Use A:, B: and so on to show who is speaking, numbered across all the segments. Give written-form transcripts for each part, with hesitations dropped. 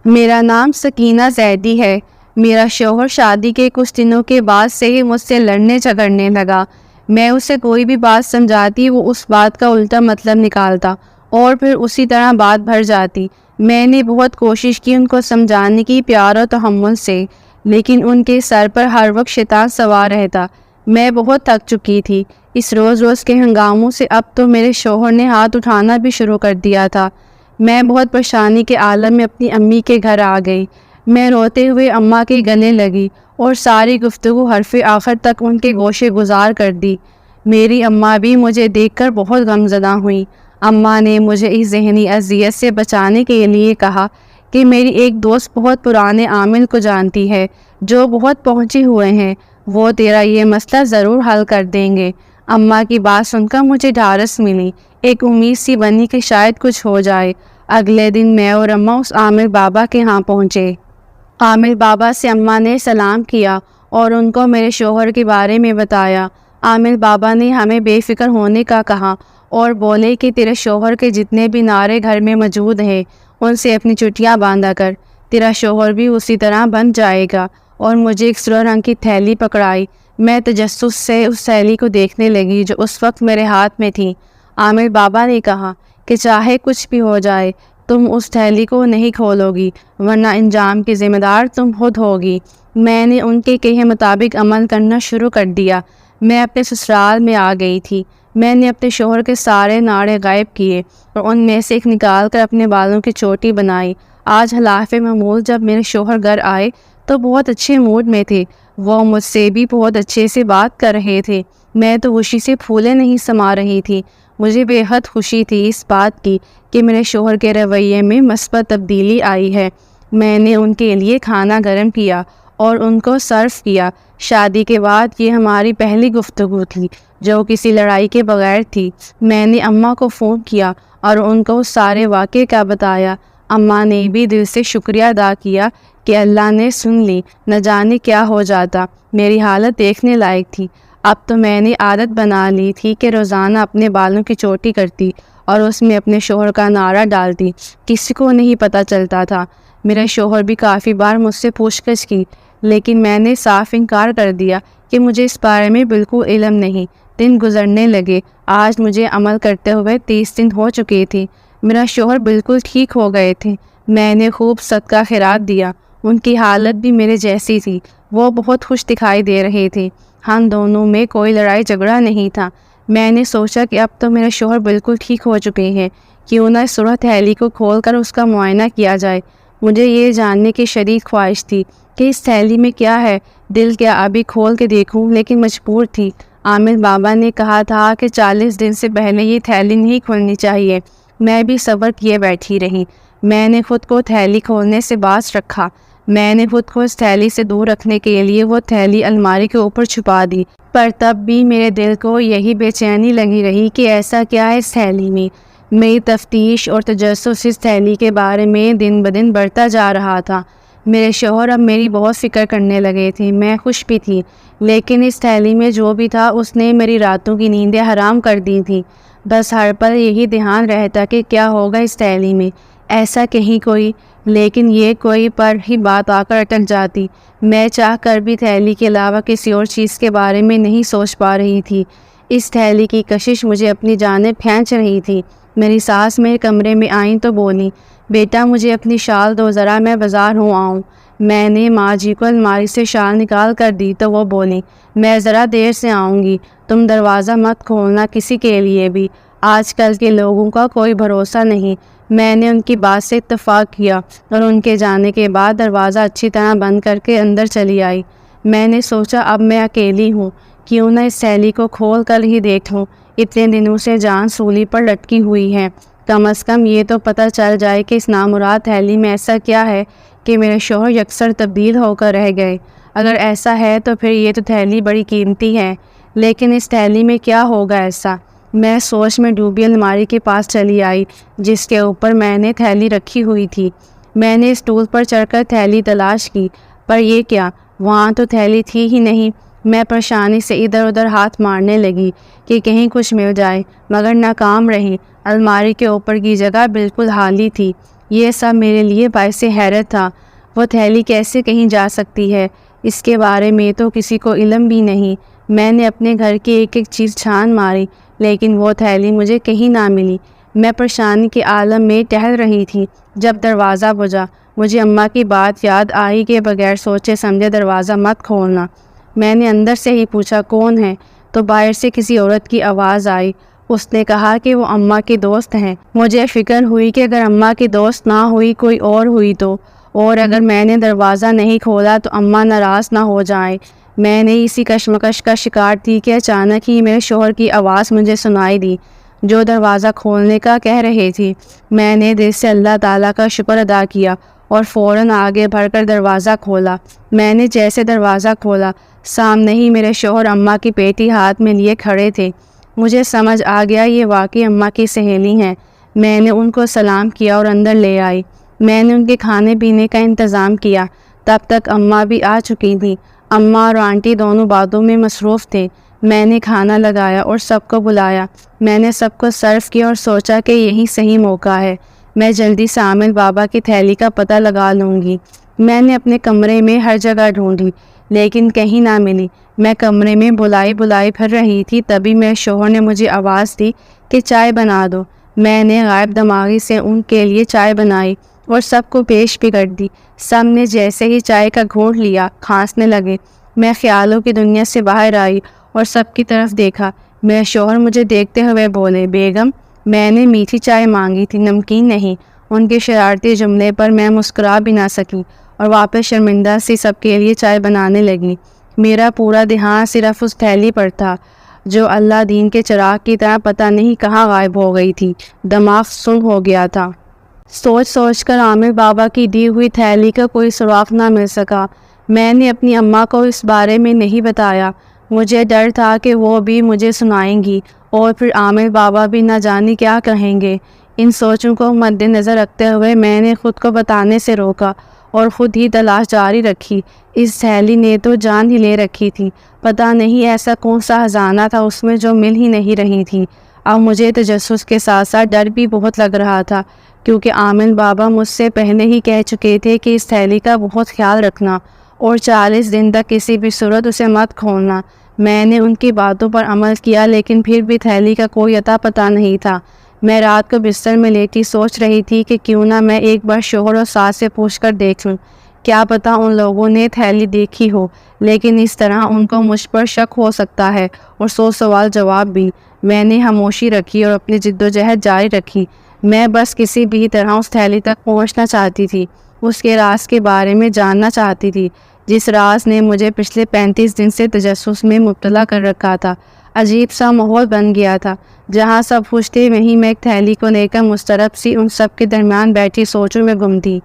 A: میرا نام سکینہ زیدی ہے۔ میرا شوہر شادی کے کچھ دنوں کے بعد سے ہی مجھ سے لڑنے جھگڑنے لگا۔ میں اسے کوئی بھی بات سمجھاتی، وہ اس بات کا الٹا مطلب نکالتا اور پھر اسی طرح بات بڑھ جاتی۔ میں نے بہت کوشش کی ان کو سمجھانے کی، پیار و تحمل سے، لیکن ان کے سر پر ہر وقت شیطان سوار رہتا۔ میں بہت تھک چکی تھی اس روز روز کے ہنگاموں سے۔ اب تو میرے شوہر نے ہاتھ اٹھانا بھی شروع کر دیا تھا۔ میں بہت پریشانی کے عالم میں اپنی امی کے گھر آ گئی۔ میں روتے ہوئے اماں کے گلے لگی اور ساری گفتگو حرف آخر تک ان کے گوشے گزار کر دی۔ میری اماں بھی مجھے دیکھ کر بہت غمزدہ ہوئیں۔ اماں نے مجھے اس ذہنی اذیت سے بچانے کے لیے کہا کہ میری ایک دوست بہت پرانے عامل کو جانتی ہے جو بہت پہنچے ہوئے ہیں، وہ تیرا یہ مسئلہ ضرور حل کر دیں گے۔ اماں کی بات سن کر مجھے ڈھارس ملی، ایک امید سی بنی کہ شاید کچھ ہو جائے۔ اگلے دن میں اور اماں اس عامل بابا کے ہاں پہنچے۔ عامل بابا سے اماں نے سلام کیا اور ان کو میرے شوہر کے بارے میں بتایا۔ عامل بابا نے ہمیں بے فکر ہونے کا کہا اور بولے کہ تیرے شوہر کے جتنے بھی نعرے گھر میں موجود ہیں ان سے اپنی چٹیاں باندھا کر، تیرا شوہر بھی اسی طرح بن جائے گا۔ اور مجھے ایک سرخ رنگ کی تھیلی پکڑائی۔ میں تجسس سے اس تھیلی کو دیکھنے لگی جو اس وقت میرے ہاتھ میں تھی۔ عامل بابا نے کہا کہ چاہے کچھ بھی ہو جائے تم اس تھیلی کو نہیں کھولو گی، ورنہ انجام کی ذمہ دار تم خود ہوگی۔ میں نے ان کے کہے مطابق عمل کرنا شروع کر دیا۔ میں اپنے سسرال میں آ گئی تھی۔ میں نے اپنے شوہر کے سارے ناڑے غائب کیے اور ان میں سے ایک نکال کر اپنے بالوں کی چوٹی بنائی۔ آج خلاف معمول جب میرے شوہر گھر آئے تو بہت اچھے موڈ میں تھے۔ وہ مجھ سے بھی بہت اچھے سے بات کر رہے تھے۔ میں تو خوشی سے پھولے نہیں سما رہی تھی۔ مجھے بے حد خوشی تھی اس بات کی کہ میرے شوہر کے رویے میں مثبت تبدیلی آئی ہے۔ میں نے ان کے لیے کھانا گرم کیا اور ان کو سرو کیا۔ شادی کے بعد یہ ہماری پہلی گفتگو تھی جو کسی لڑائی کے بغیر تھی۔ میں نے اماں کو فون کیا اور ان کو سارے واقعے کا بتایا۔ اماں نے بھی دل سے شکریہ ادا کیا کہ اللہ نے سن لی، نہ جانے کیا ہو جاتا۔ میری حالت دیکھنے لائق تھی۔ اب تو میں نے عادت بنا لی تھی کہ روزانہ اپنے بالوں کی چوٹی کرتی اور اس میں اپنے شوہر کا نعرہ ڈالتی۔ کسی کو نہیں پتہ چلتا تھا۔ میرا شوہر بھی کافی بار مجھ سے پوچھ گچھ کی، لیکن میں نے صاف انکار کر دیا کہ مجھے اس بارے میں بالکل علم نہیں۔ دن گزرنے لگے۔ آج مجھے عمل کرتے ہوئے 30 دن ہو چکے تھے۔ میرا شوہر بالکل ٹھیک ہو گئے تھے۔ میں نے خوب صدقہ خیرات دیا۔ ان کی حالت بھی میرے جیسی تھی۔ وہ بہت خوش دکھائی دے رہے تھے۔ ہم دونوں میں کوئی لڑائی جھگڑا نہیں تھا۔ میں نے سوچا کہ اب تو میرے شوہر بالکل ٹھیک ہو چکے ہیں، کیوں نہ اس سرخ تھیلی کو کھول کر اس کا معائنہ کیا جائے۔ مجھے یہ جاننے کی شدید خواہش تھی کہ اس تھیلی میں کیا ہے۔ دل کیا ابھی کھول کے دیکھوں، لیکن مجبور تھی۔ عامل بابا نے کہا تھا کہ 40 دن سے پہلے یہ تھیلی نہیں کھولنی چاہیے۔ میں بھی صبر کیے بیٹھی رہی۔ میں نے خود کو تھیلی کھولنے سے باز رکھا۔ میں نے خود کو اس تھیلی سے دور رکھنے کے لیے وہ تھیلی الماری کے اوپر چھپا دی، پر تب بھی میرے دل کو یہی بے چینی لگی رہی کہ ایسا کیا ہے اس تھیلی میں۔ میری تفتیش اور تجسس اس تھیلی کے بارے میں دن بدن بڑھتا جا رہا تھا۔ میرے شوہر اب میری بہت فکر کرنے لگے تھے۔ میں خوش بھی تھی، لیکن اس تھیلی میں جو بھی تھا اس نے میری راتوں کی نیندیں حرام کر دی تھیں۔ بس ہر پل یہی دھیان رہتا کہ کیا ہوگا اس تھیلی میں، ایسا کہیں کوئی، لیکن یہ کوئی پر ہی بات آ کر اٹک جاتی۔ میں چاہ کر بھی تھیلی کے علاوہ کسی اور چیز کے بارے میں نہیں سوچ پا رہی تھی۔ اس تھیلی کی کشش مجھے اپنی جانب کھینچ رہی تھی۔ میری ساس میرے کمرے میں آئیں تو بولی، بیٹا مجھے اپنی شال دو، ذرا میں بازار ہوں آؤں۔ میں نے ماں جی کو الماری سے شال نکال کر دی تو وہ بولی، میں ذرا دیر سے آؤں گی، تم دروازہ مت کھولنا کسی کے لیے بھی، آج کل کے لوگوں کا کوئی بھروسہ نہیں۔ میں نے ان کی بات سے اتفاق کیا اور ان کے جانے کے بعد دروازہ اچھی طرح بند کر کے اندر چلی آئی۔ میں نے سوچا اب میں اکیلی ہوں، کیوں نہ اس تھیلی کو کھول کر ہی دیکھوں۔ اتنے دنوں سے جان سولی پر لٹکی ہوئی ہے، کم از کم یہ تو پتہ چل جائے کہ اس نامراد تھیلی میں ایسا کیا ہے کہ میرے شوہر یکسر تبدیل ہو کر رہ گئے۔ اگر ایسا ہے تو پھر یہ تو تھیلی بڑی قیمتی ہے، لیکن اس تھیلی میں کیا ہوگا ایسا؟ میں سوچ میں ڈوبی الماری کے پاس چلی آئی جس کے اوپر میں نے تھیلی رکھی ہوئی تھی۔ میں نے اسٹول پر چڑھ کر تھیلی تلاش کی، پر یہ کیا، وہاں تو تھیلی تھی ہی نہیں۔ میں پریشانی سے ادھر ادھر ہاتھ مارنے لگی کہ کہیں کچھ مل جائے، مگر ناکام رہی۔ الماری کے اوپر کی جگہ بالکل خالی تھی۔ یہ سب میرے لیے باعث حیرت تھا۔ وہ تھیلی کیسے کہیں جا سکتی ہے، اس کے بارے میں تو کسی کو علم بھی نہیں۔ میں نے اپنے گھر کی ایک ایک چیز چھان ماری، لیکن وہ تھیلی مجھے کہیں نہ ملی۔ میں پریشانی کے عالم میں ٹہل رہی تھی جب دروازہ بجا۔ مجھے اماں کی بات یاد آئی کہ بغیر سوچے سمجھے دروازہ مت کھولنا۔ میں نے اندر سے ہی پوچھا کون ہے، تو باہر سے کسی عورت کی آواز آئی۔ اس نے کہا کہ وہ اماں کی دوست ہیں۔ مجھے فکر ہوئی کہ اگر اماں کی دوست نہ ہوئی کوئی اور ہوئی تو، اور اگر میں نے دروازہ نہیں کھولا تو اماں ناراض نہ ہو جائیں۔ میں نے اسی کشمکش کا شکار تھی کہ اچانک ہی میرے شوہر کی آواز مجھے سنائی دی، جو دروازہ کھولنے کا کہہ رہے تھی۔ میں نے دل سے اللہ تعالیٰ کا شکر ادا کیا اور فوراً آگے بڑھ کر دروازہ کھولا۔ میں نے جیسے دروازہ کھولا، سامنے ہی میرے شوہر اماں کی پیٹی ہاتھ میں لیے کھڑے تھے۔ مجھے سمجھ آ گیا یہ واقعی اماں کی سہیلی ہیں۔ میں نے ان کو سلام کیا اور اندر لے آئی۔ میں نے ان کے کھانے پینے کا انتظام کیا۔ تب تک اماں بھی آ چکی تھیں۔ اماں اور آنٹی دونوں باتوں میں مصروف تھے۔ میں نے کھانا لگایا اور سب کو بلایا۔ میں نے سب کو سرو کیا اور سوچا کہ یہی صحیح موقع ہے۔ میں جلدی سے عامر بابا کی تھیلی کا پتہ لگا لوں گی۔ میں نے اپنے کمرے میں ہر جگہ ڈھونڈی، لیکن کہیں نہ ملی۔ میں کمرے میں بلائی پھر رہی تھی، تبھی میرے شوہر نے مجھے آواز دی کہ چائے بنا دو۔ میں نے غائب دماغی سے ان کے لیے چائے بنائی اور سب کو پیش بھی کر دی۔ سب نے جیسے ہی چائے کا گھونٹ لیا، کھانسنے لگے۔ میں خیالوں کی دنیا سے باہر آئی اور سب کی طرف دیکھا۔ میرے شوہر مجھے دیکھتے ہوئے بولے، بیگم، میں نے میٹھی چائے مانگی تھی، نمکین نہیں۔ ان کے شرارتی جملے پر میں مسکرا بھی نہ سکی اور واپس شرمندہ سی سب کے لیے چائے بنانے لگی۔ میرا پورا دھیان صرف اس تھیلی پر تھا، جو اللہ دین کے چراغ کی طرح پتہ نہیں کہاں غائب ہو گئی تھی۔ دماغ سن ہو گیا تھا۔ سوچ کر عامر بابا کی دی ہوئی تھیلی کا کوئی سراغ نہ مل سکا۔ میں نے اپنی اماں کو اس بارے میں نہیں بتایا۔ مجھے ڈر تھا کہ وہ بھی مجھے سنائیں گی اور پھر عامر بابا بھی نہ جانے کیا کہیں گے۔ ان سوچوں کو مد نظر رکھتے ہوئے میں نے خود کو بتانے سے روکا اور خود ہی تلاش جاری رکھی۔ اس تھیلی نے تو جان ہی لے رکھی تھی۔ پتہ نہیں ایسا کون سا خزانہ تھا اس میں جو مل ہی نہیں رہی تھی۔ اب مجھے تجسس کے ساتھ ساتھ ڈر بھی بہت لگ رہا تھا، کیونکہ عامر بابا مجھ سے پہلے ہی کہہ چکے تھے کہ اس تھیلی کا بہت خیال رکھنا اور 40 دن تک کسی بھی صورت اسے مت کھولنا۔ میں نے ان کی باتوں پر عمل کیا، لیکن پھر بھی تھیلی کا کوئی اتا پتہ نہیں تھا۔ میں رات کو بستر میں لیٹی سوچ رہی تھی کہ کیوں نہ میں ایک بار شوہر اور ساس سے پوچھ کر دیکھ لوں، کیا پتہ ان لوگوں نے تھیلی دیکھی ہو، لیکن اس طرح ان کو مجھ پر شک ہو سکتا ہے اور 100 سوال جواب بھی۔ میں نے خاموشی رکھی اور اپنی جدوجہد جاری رکھی۔ میں بس کسی بھی طرح اس تھیلی تک پہنچنا چاہتی تھی، اس کے راز کے بارے میں جاننا چاہتی تھی، جس راز نے مجھے پچھلے 35 دن سے تجسس میں مبتلا کر رکھا تھا۔ عجیب سا ماحول بن گیا تھا، جہاں سب خوش تھے وہیں میں ایک تھیلی کو لے کر مضطرب سی ان سب کے درمیان بیٹھی سوچوں میں گم تھی۔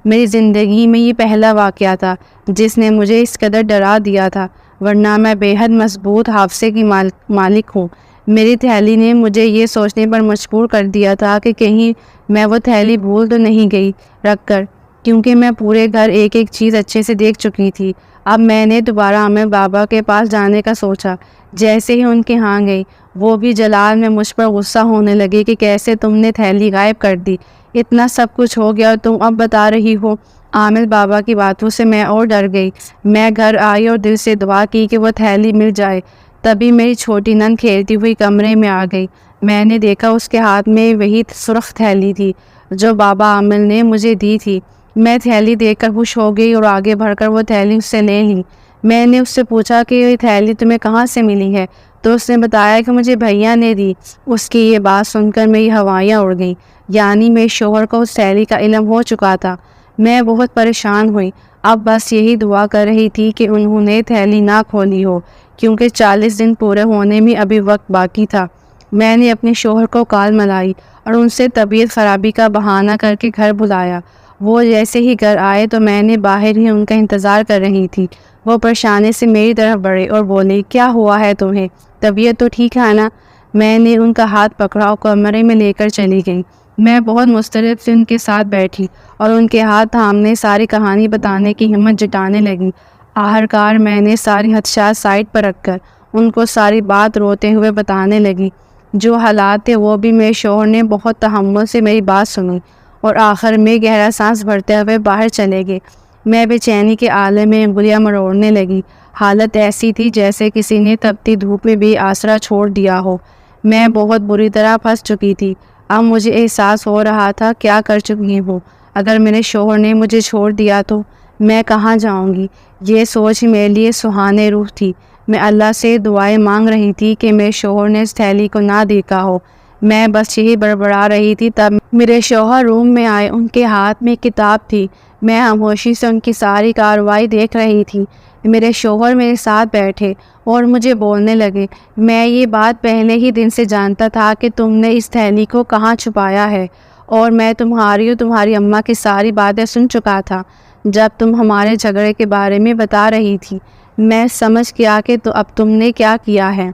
A: میری زندگی میں یہ پہلا واقعہ تھا جس نے مجھے اس قدر ڈرا دیا تھا، ورنہ میں بے حد مضبوط حافظے کی مالک ہوں۔ میری تھیلی نے مجھے یہ سوچنے پر مجبور کر دیا تھا کہ کہیں میں وہ تھیلی بھول تو نہیں گئی رکھ کر، کیونکہ میں پورے گھر ایک ایک چیز اچھے سے دیکھ چکی تھی۔ اب میں نے دوبارہ عامر بابا کے پاس جانے کا سوچا۔ جیسے ہی ان کے ہاں گئی، وہ بھی جلال میں مجھ پر غصہ ہونے لگے کہ کیسے تم نے تھیلی غائب کر دی، اتنا سب کچھ ہو گیا اور تم اب بتا رہی ہو۔ عامر بابا کی باتوں سے میں اور ڈر گئی۔ میں گھر آئی اور دل سے دعا کی کہ وہ تھیلی مل جائے۔ تبھی میری چھوٹی نند کھیلتی ہوئی کمرے میں آ گئی۔ میں نے دیکھا اس کے ہاتھ میں وہی سرخ تھیلی تھی جو بابا عامر نے مجھے دی تھی۔ میں تھیلی دیکھ کر خوش ہو گئی اور آگے بڑھ کر وہ تھیلی اس سے لے لی۔ میں نے اس سے پوچھا کہ یہ تھیلی تمہیں کہاں سے ملی ہے، تو اس نے بتایا کہ مجھے بھیا نے دی۔ اس کی یہ بات سن کر میری ہوائیاں اڑ گئیں، یعنی میرے شوہر کو اس تھیلی کا علم ہو چکا تھا۔ میں بہت پریشان ہوئی۔ اب بس یہی دعا کر رہی تھی کہ انہوں نے تھیلی نہ کھولی ہو، کیونکہ 40 دن پورے ہونے میں ابھی وقت باقی تھا۔ میں نے اپنے شوہر کو کال ملائی اور ان سے طبیعت خرابی کا بہانہ کر کے گھر بلایا۔ وہ جیسے ہی گھر آئے تو میں نے باہر ہی ان کا انتظار کر رہی تھی۔ وہ پریشانی سے میری طرف بڑھے اور بولے، کیا ہوا ہے تمہیں؟ طبیعت تو ٹھیک ہے نا؟ میں نے ان کا ہاتھ پکڑا اور کمرے میں لے کر چلی گئی۔ میں بہت مضطرب سے ان کے ساتھ بیٹھی اور ان کے ہاتھ تھامنے ساری کہانی بتانے کی ہمت جٹانے لگی۔ آخرکار میں نے ساری خدشات سائڈ پر رکھ کر ان کو ساری بات روتے ہوئے بتانے لگی۔ جو حالات تھے وہ بھی میرے شوہر نے بہت تحمل سے میری بات سنی اور آخر میں گہرا سانس بھرتے ہوئے باہر چلے گئے۔ میں بے چینی کے عالم میں انگلیاں مروڑنے لگی۔ حالت ایسی تھی جیسے کسی نے تپتی دھوپ میں بے آسرا چھوڑ دیا ہو۔ میں بہت بری طرح پھنس چکی تھی۔ اب مجھے احساس ہو رہا تھا کیا کر چکی ہوں۔ اگر میرے شوہر نے مجھے چھوڑ دیا تو میں کہاں جاؤں گی؟ یہ سوچ میرے لیے سہانے روح تھی۔ میں اللہ سے دعائیں مانگ رہی تھی کہ میرے شوہر نے اس تھیلی کو نہ دیکھا ہو۔ میں بس یہی بڑبڑا رہی تھی تب میرے شوہر روم میں آئے۔ ان کے ہاتھ میں کتاب تھی۔ میں خاموشی سے ان کی ساری کارروائی دیکھ رہی تھی۔ میرے شوہر میرے ساتھ بیٹھے اور مجھے بولنے لگے، میں یہ بات پہلے ہی دن سے جانتا تھا کہ تم نے اس تھیلی کو کہاں چھپایا ہے، اور میں تمہاری اور تمہاری اماں کی ساری باتیں سن چکا تھا جب تم ہمارے جھگڑے کے بارے میں بتا رہی تھی۔ میں سمجھ گیا کہ اب تم نے کیا کیا ہے۔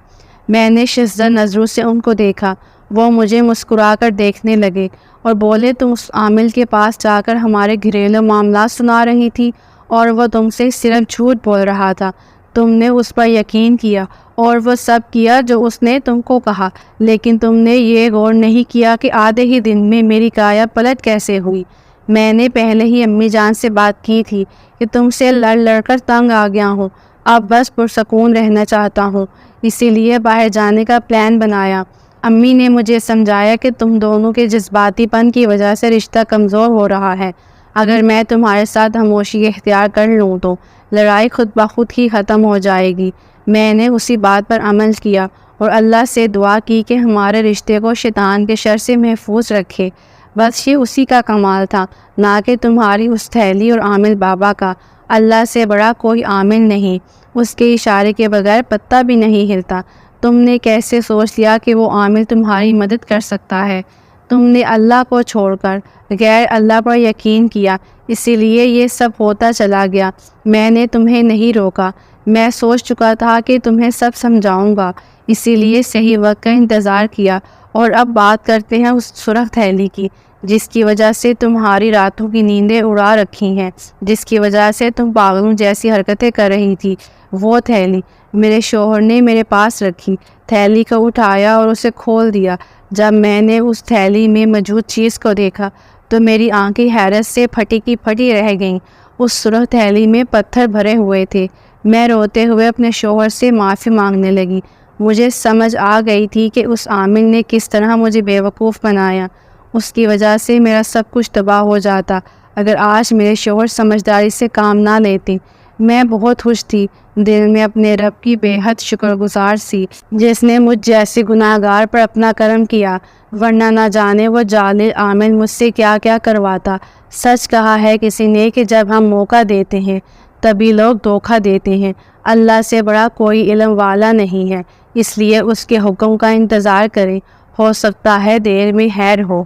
A: میں نے شزدر نظروں سے ان کو دیکھا۔ وہ مجھے مسکرا کر دیکھنے لگے اور بولے، تم اس عامل کے پاس جا کر ہمارے گھریلو معاملات سنا رہی تھی اور وہ تم سے صرف جھوٹ بول رہا تھا۔ تم نے اس پر یقین کیا اور وہ سب کیا جو اس نے تم کو کہا، لیکن تم نے یہ غور نہیں کیا کہ آدھے ہی دن میں میری کایا پلٹ کیسے ہوئی۔ میں نے پہلے ہی امی جان سے بات کی تھی کہ تم سے لڑ لڑ کر تنگ آ گیا ہوں، اب بس پرسکون رہنا چاہتا ہوں، اسی لیے باہر جانے کا پلان بنایا۔ امی نے مجھے سمجھایا کہ تم دونوں کے جذباتی پن کی وجہ سے رشتہ کمزور ہو رہا ہے۔ اگر میں تمہارے ساتھ خاموشی اختیار کر لوں تو لڑائی خود بخود ہی ختم ہو جائے گی۔ میں نے اسی بات پر عمل کیا اور اللہ سے دعا کی کہ ہمارے رشتے کو شیطان کے شر سے محفوظ رکھے۔ بس یہ اسی کا کمال تھا، نہ کہ تمہاری اس تھیلی اور عامل بابا کا۔ اللہ سے بڑا کوئی عامل نہیں، اس کے اشارے کے بغیر پتا بھی نہیں ہلتا۔ تم نے کیسے سوچ لیا کہ وہ عامل تمہاری مدد کر سکتا ہے؟ تم نے اللہ کو چھوڑ کر غیر اللہ پر یقین کیا، اسی لیے یہ سب ہوتا چلا گیا۔ میں نے تمہیں نہیں روکا، میں سوچ چکا تھا کہ تمہیں سب سمجھاؤں گا، اسی لیے صحیح وقت کا انتظار کیا۔ اور اب بات کرتے ہیں اس سرخ تھیلی کی، جس کی وجہ سے تمہاری راتوں کی نیندیں اڑا رکھی ہیں، جس کی وجہ سے تم پاگلوں جیسی حرکتیں کر رہی تھی۔ وہ تھیلی میرے شوہر نے میرے پاس رکھی۔ تھیلی کو اٹھایا اور اسے کھول دیا۔ جب میں نے اس تھیلی میں موجود چیز کو دیکھا تو میری آنکھیں حیرت سے پھٹی کی پھٹی رہ گئیں۔ اس سرخ تھیلی میں پتھر بھرے ہوئے تھے۔ میں روتے ہوئے اپنے شوہر سے معافی مانگنے لگی۔ مجھے سمجھ آ گئی تھی کہ اس عامل نے کس طرح مجھے بیوقوف بنایا۔ اس کی وجہ سے میرا سب کچھ تباہ ہو جاتا اگر آج میرے شوہر سمجھداری سے کام نہ لیتے۔ میں بہت خوش تھی، دل میں اپنے رب کی بے حد شکر گزار سی، جس نے مجھ جیسے گناہ گار پر اپنا کرم کیا، ورنہ نہ جانے وہ جاہل عامل مجھ سے کیا کیا کرواتا۔ سچ کہا ہے کسی نے کہ جب ہم موقع دیتے ہیں تبھی لوگ دھوکہ دیتے ہیں۔ اللہ سے بڑا کوئی علم والا نہیں ہے، اس لیے اس کے حکم کا انتظار کریں، ہو سکتا ہے دیر میں خیر ہو۔